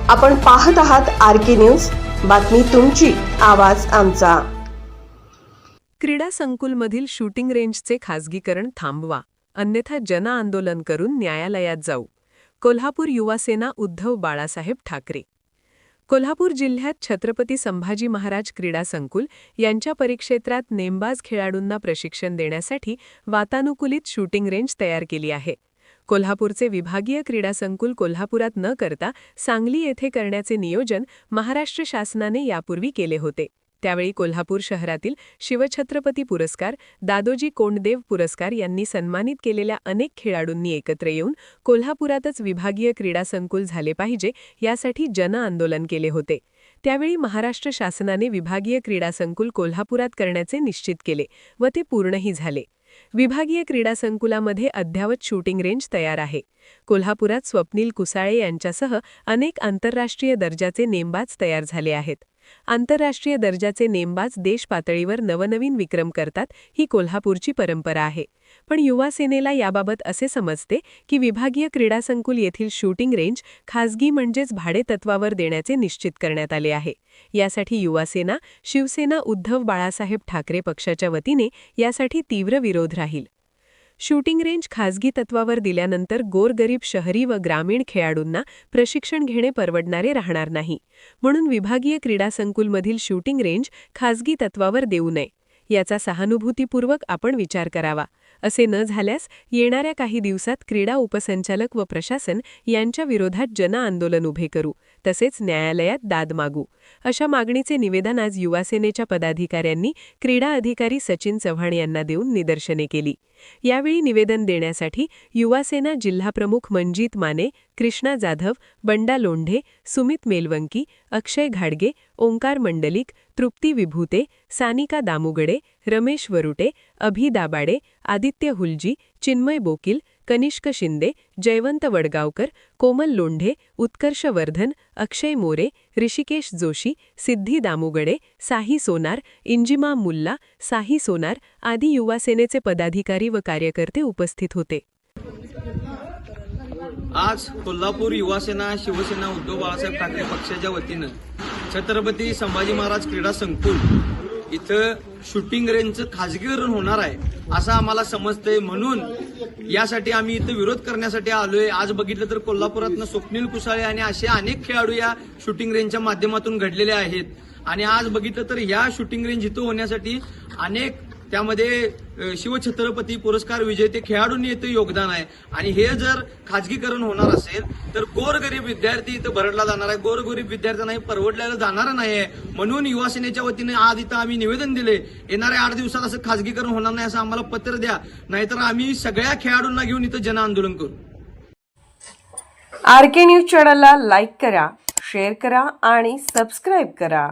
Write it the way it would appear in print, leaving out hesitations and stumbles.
आपण पाहत आहात आरके न्यूज, बातमी तुमची, आवाज आमचा। क्रीडा संकुलमधील शूटिंग रेंजचे खासगीकरण थांबवा, अन्यथा जन आंदोलन करून न्यायालयात जाऊ। कोल्हापूर युवासेना उद्धव बाळासाहेब ठाकरे। कोल्हापूर जिल्ह्यात छत्रपती संभाजी महाराज क्रीडा संकुल यांच्या परिक्षेत्रात नेमबाज खेळाडूंना प्रशिक्षण देण्यासाठी वातानुकूलित शूटिंग रेंज तयार केली आहे। कोल्हापूरचे विभागीय क्रीडा संकुल कोल्हापुरात न करता सांगली येथे करण्याचे नियोजन महाराष्ट्र शासनाने यापूर्वी केले होते। त्यावेळी कोल्हापूर शहरातील शिवछत्रपती पुरस्कार, दादोजी कोंडदेव पुरस्कार यांनी सन्मानित केलेल्या अनेक खेळाडूंनी एकत्र येऊन कोल्हापुरातच विभागीय क्रीडा संकुल झाले पाहिजे यासाठी जन आंदोलन केले होते। त्यावेळी महाराष्ट्र शासनाने विभागीय क्रीडा संकुल कोल्हापुरात करण्याचे निश्चित केले व ते पूर्णही झाले। विभागीय क्रीडा संकुलामध्ये अद्ययावत शूटिंग रेंज तयार आहे। कोल्हापुरात स्वप्नील कुसाळे यांच्यासह अनेक आंतरराष्ट्रीय दर्जाचे नेमबाज तयार झाले आहेत। आंतरराष्ट्रीय दर्जाचे नेमबाज देश पातळीवर नवनवीन विक्रम करतात, ही कोल्हापूरची परंपरा आहे। पण युवा सेनेला याबाबत असे समजते की विभागीय क्रीडा संकुल येथील शूटिंग रेंज खासगी म्हणजेच भाडे तत्वावर देण्याचे निश्चित करण्यात आले आहे। यासाठी युवा सेना, शिवसेना उद्धव बाळासाहेब ठाकरे पक्षाच्या वतीने यासाठी तीव्र विरोध राहील। शूटिंग रेंज खासगी तत्वावर दिल्यानंतर गोरगरीब शहरी व ग्रामीण खेळाडूंना प्रशिक्षण घेणे परवडणारे राहणार नाही, म्हणून विभागीय क्रीडा संकुलमधील शूटिंग रेंज खासगी तत्वावर देऊ नये, याचा सहानुभूतीपूर्वक आपण विचार करावा। असे न झाल्यास येणाऱ्या काही दिवसात क्रीडा उपसंचालक व प्रशासन यांच्या विरोधात जन आंदोलन उभे करू, तसेच न्यायालयात दाद मागू, अशा मागणीचे निवेदन आज युवासेनेच्या पदाधिकाऱ्यांनी क्रीडा अधिकारी सचिन चव्हाण यांना देऊन निदर्शने केली। यावेळी निवेदन देण्यासाठी युवासेना जिल्हाप्रमुख मंजित माने, कृष्णा जाधव, बंडा लोंढे, सुमित मेलवंकी, अक्षय घाडगे, ओंकार मंडलिक, तृप्ती विभूते, सानिका दामुगडे, रमेश वरुटे, अभि दाबाडे, आदित्य हुलजी, चिन्मय बोकील, कनिष्क शिंदे, जयवंत वडगावकर, कोमल लोंढे, उत्कर्ष वर्धन, अक्षय मोरे, ऋषिकेश जोशी, सिद्धी दामुगडे, साही सोनार, इंजिमा मुल्ला, साही सोनार आदी युवासेनेचे पदाधिकारी व कार्यकर्ते उपस्थित होते। आज कोल्हापूर युवासेना, शिवसेना उद्धव बाळासाहेब ठाकरे पक्षाच्या वतीनं छत्रपती संभाजी महाराज क्रीडा संकुल इथं शूटिंग रेंजचं खाजगीकरण होणार आहे असं आम्हाला समजतंय, म्हणून यासाठी आम्ही इथं विरोध करण्यासाठी आलोय। आज बघितलं तर कोल्हापुरातनं स्वप्नील कुसाळे आणि असे अनेक खेळाडू या शूटिंग रेंजच्या माध्यमातून घडलेले आहेत आणि आज बघितलं तर या शूटिंग रेंज इथं होण्यासाठी अनेक त्यामध्ये शिवछत्रपती पुरस्कार विजेते खेळाडूंनी इथं योगदान आहे आणि हे जर खाजगीकरण होणार असेल तर गोरगरीब विद्यार्थी इथं भरडला जाणार आहे, गोरगरीब विद्यार्थ्यांना परवडलेलं जाणार नाही आहे। म्हणून युवासेनेच्या वतीने आज इथं आम्ही निवेदन दिले, येणाऱ्या 8 दिवसात असं खाजगीकरण होणार नाही असं आम्हाला पत्र द्या, नाहीतर आम्ही सगळ्या खेळाडूंना घेऊन इथं जन आंदोलन करू। आरके न्यूज चॅनलला लाईक करा, शेअर करा आणि सबस्क्राईब करा।